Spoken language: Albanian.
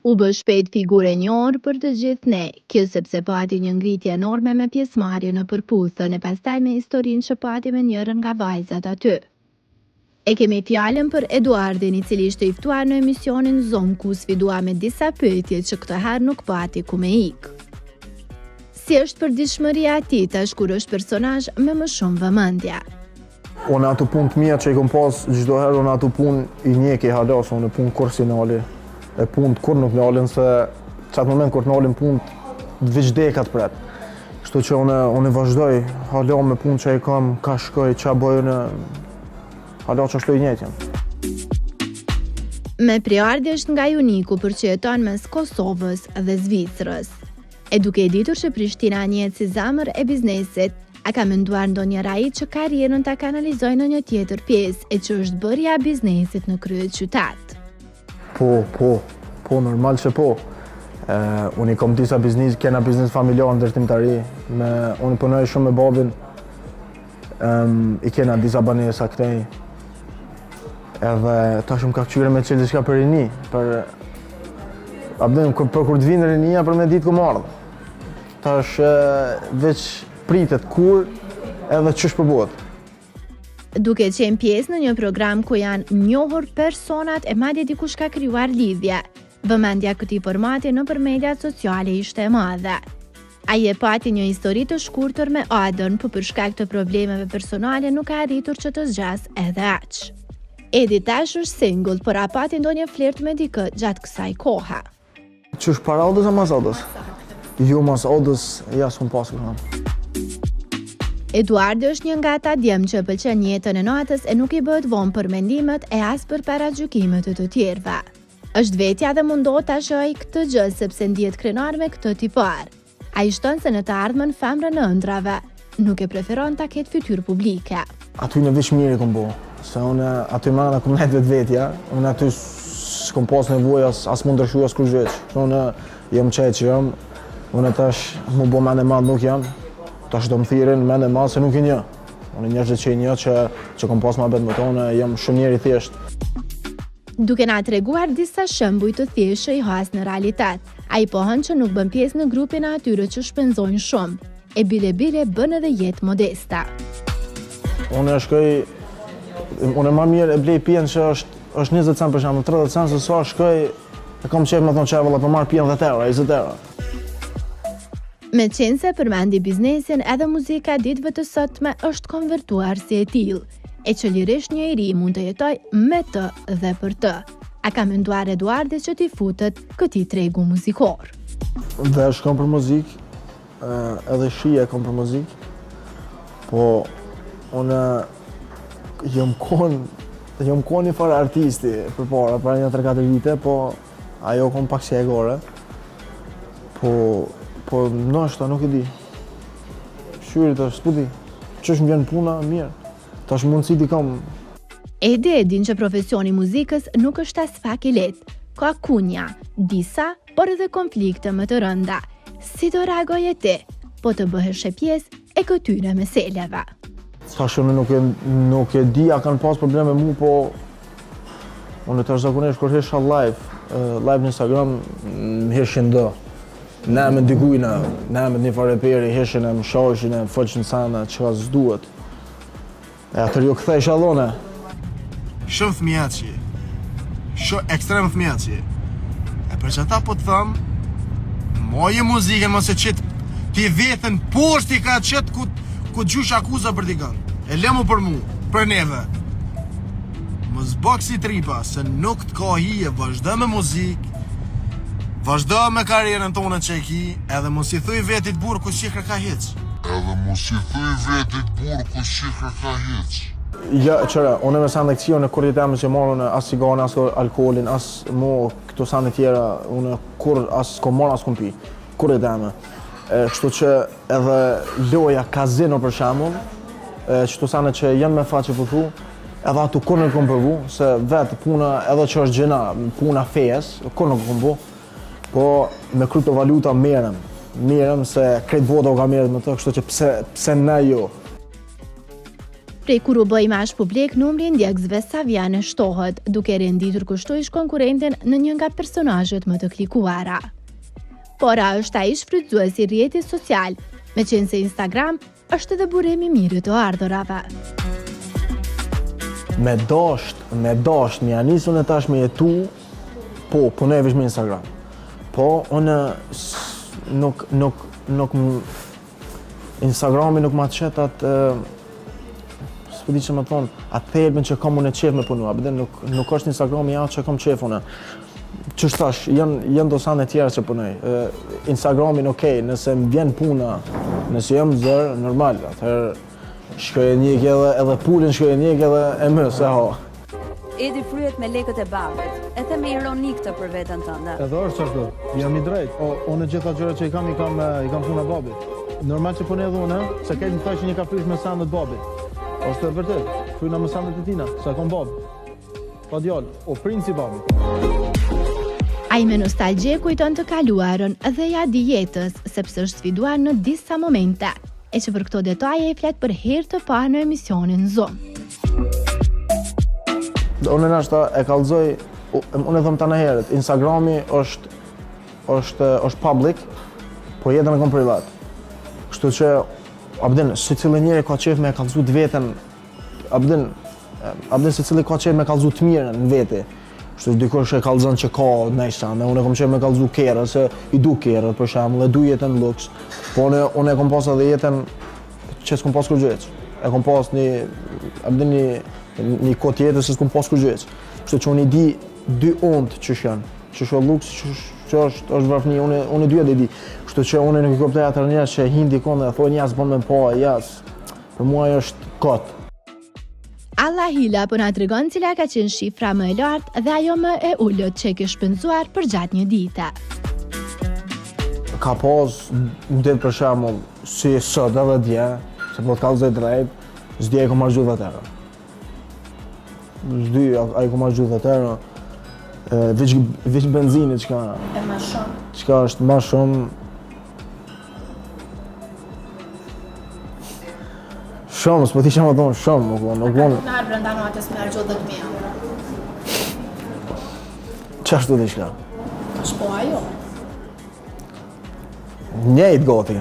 U bë shpejt figurë e njohur për të gjithë ne, kjo sepse pati një ngritje enorme me pjesëmarrje në përputhjen e pastaj me historinë që pati me njërin nga vajzat aty. E kemi fjalën për Eduardin, I cili ishte i ftuar në emisionin Zom, ku sfidua me disa pyetje që këtë herë nuk pati ku me ikë. Si është përditshmëria e tij tash kur është personazh me më shumë vëmendje? Unë ato punë të mia që I kom pas çdo herë, unë ato punë I njeh halas, unë punë kursinali, e punë kur nuk nalën se çat moment kur nalën punë veç dekat pret. Kështu që unë vazhdoj hala me punë që I kam, ka shkoj, ça bëj unë, hala që është I njëjtën. Me Priardi është nga Juniku për që jeton mes Kosovës dhe Zvicrës. E duke I ditur që Prishtina njihet si zemër e biznesit, a ka menduar ndonjëherë ai që karrierën ta kanalizojë në një tjetër pjesë e që është bërja e biznesit në kryeqytet? Po, normal që po. Unë I kam disa biznes, kena biznes familjar ndërtimtari, unë punoj shumë me babin, I kena disa banesa këtej. Edhe tash më ka kqyre me qelë diçka për rini, për kur të vinë rinia për me ditë ku më ardhë. Tash veç pritet kur edhe ç'është përbot. Duke qenë pjesë në një program ku janë njohur personat e madje dikush ka krijuar lidhje, vëmendja këtij formati nëpër mediat sociale ishte e madhe. Ai e pati një histori të shkurtër me Adën, por për shkak të problemeve personale nuk ka arritur që të zgjas edhe aq. Edi tash është single, por a pati ndonjë flirt me dikë gjatë kësaj kohe? Qysh para Odës a mas Odës? Jo mas Odës, ja s'kom pasur ham. Eduardi është një nga ata djem që pëlqen jetën e natës e nuk I bëhet vonë për mendimet e as për paragjykimet të tjerëve. Është vetja dhe mundohet ta shojë këtë gjë sepse ndihet krenar me këtë tipar. Ai shton se në të ardhmen femra në ëndrave nuk e preferon ta ketë fytyrë publike. Aty në veç mirë kom bo, se unë aty mana kom net vetvetja, unë aty s'kom pas nevojë as mund ndryshuj as kur gjëç. Unë jam çaj që jam, unë tash mu bo mend e madh nuk jam. Tash do më thirin mend e madh se nuk I një. Unë njerëzit që I një që kom pas mohabet me to, unë jam shumë njeri thjesht. Duke na treguar disa shembuj të thjeshtë që I has në realitet, ai pohon që nuk bën pjesë në grupin e atyre që shpenzojnë shumë, e bile bën edhe jetë modesta. Unë më mirë e blej pijen që është 20 cent për shembull, 30 cent se sa shkoj e kam qejf me thonë çaj valla për marr pijen 10 euro, 20 euro. Me qenë se përmendi biznesin, edhe muzika ditëve të sotme është konvertuar si e tillë, e që lirisht një I ri mund të jetoj me të dhe për të. A ka menduar Eduardi që t'i futet këtij tregu muzikor? Vesh kam për muzikë, edhe shija kam për muzikë, po unë jam kon një farë artisti përpara, para një 3-4 vite, po ajo kom pak si e gore. Po ndoshta nuk e di. Shqyrit është, s'po di. Ç'është më vjen puna, mirë. Tash mundësi di kam. Edi e din që profesioni muzikës nuk është as pak I lehtë. Ka kunja, disa, por edhe konflikte më të rënda. Si do reagoje ti, po të bëhesh pjesë e këtyre meseleve? Tash unë nuk e di a kanë pas probleme mu, po unë tash zakonisht kur hesha live në Instagram, më heshin do. Ne me dikujna, ne me një fareperi, heshin e më shoshin e më fëqin sana që ka s'duhet. E atër ju këthej shallone. Shumë fëmijaci, shumë ekstrem fëmijaci. E për që ta po të thëmë, moje muzike mëse qëtë t'i vetën poshti ka qëtë ku gjush akuza për t'i kënë. E lemu për mu, për neve. Më zbak si tripa, se nuk t'ka hije, vazhdo me muzikë, vazhdo me karrierën tonë që e ki, edhe mos I thuj vetit burë ku shikra ka hiq. Ja, qëra, unë me sanë lekcione kur jetëm që marrën as sigarin, as alkoholin, as mo këto sanë tjera, unë kur as kom marrë, as kom pi, kur jetëm. Kështu që edhe loja kazino për shembull, qëto sanë që janë me faqe përfu, edhe atu kur nuk kom përvu, se vetë puna edhe që është gjena, puna fejes, kur nuk kom bu, po me kriptovaluta merrem se krejt bota u ka merret me të, kështu që pse ne jo. Prej kur u bë imazh publik, numri i ndjekësve Saviane shtohet, duke renditur kushtojsh konkurentin në një nga personazhet më të klikuara. Pora është ai shfrytëzuesi i rrjetit social, meqense Instagram është edhe burimi i mirë të ardhurave. Me dasht, me anisun e tash me jetu, po, punoj veç me Instagram. Po, unë nuk Instagrami nuk ma qet atë, s'po di që më thonë, atë thelbin që kam unë qef me punu, nuk është Instagrami ja që kam qef unë. Që shtash, janë dosane tjera që punoj. Instagramin okej, nëse më vjen puna, nëse jam zërë, normal, atëherë shkoj e njek edhe pulin shkoj e njek edhe e më, se ha. Edi fryet me lekët e babit, e the me ironi këtë për veten tënde. Edhe është ashtu, jam i drejt. Unë gjitha gjërat që i kam puna babit. Normal që punë edhe unë, se këtë më thaj që një ka frysh me sandet babit. Është e vërtet, fryna me sandet e tina, se kam bab. Pa djallë, o princi babit. Ai me nostalgje kujton të kaluarën dhe ja di jetës, sepse është sfiduar në disa momente, e që për këto detaje i flet për herë të parë në emisionin Zoom. Unë nashta e kallëzoj, unë e thëmë të në herët, Instagrami është public, po jetën e kom privat. Kështu që, si cilë njëri ka qef me e kallëzu të veten, si cilë ka qef me e kallëzu të mirën në veti. Kështu që dikush e kallëzën që ka nejsa, unë e kom qef me kallëzu kërë, se i du kërë, për shemë, dhe du jetën luks, po unë e kom pas edhe jetën që s'kom pas kërgjec. E kom pas një kot jetës se s'kom pas kërgjec. Kështu që unë i di dy ondë që shënë, që shë luks, që është vrafni, unë i dy e di. Kështu që unë nuk i koptoj atër njerës që hindi konë dhe thonë jasë bënë me pa, jasë. Për mua është kotë. Alla Hila po na tregon cila ka qenë shifra më e lartë dhe ajo më e ullët që e ke shpenzuar për gjatë një dite. Ka pas në ditë për shemull, si sot edhe dje, se po të kallëzoj drejt, s'dje e kom marrë gjithë atërë. S'dy, a i kom marrë gjithë atërë, veç benzinit qka... E ma shumë. Qka është ma shumë... Shumë, s'po ti që më thonë shumë, nuk vonë... Në arë brënda natës me argjo 10.000 euro. Qashtu di shka? Shpo ajo. Njejt goti.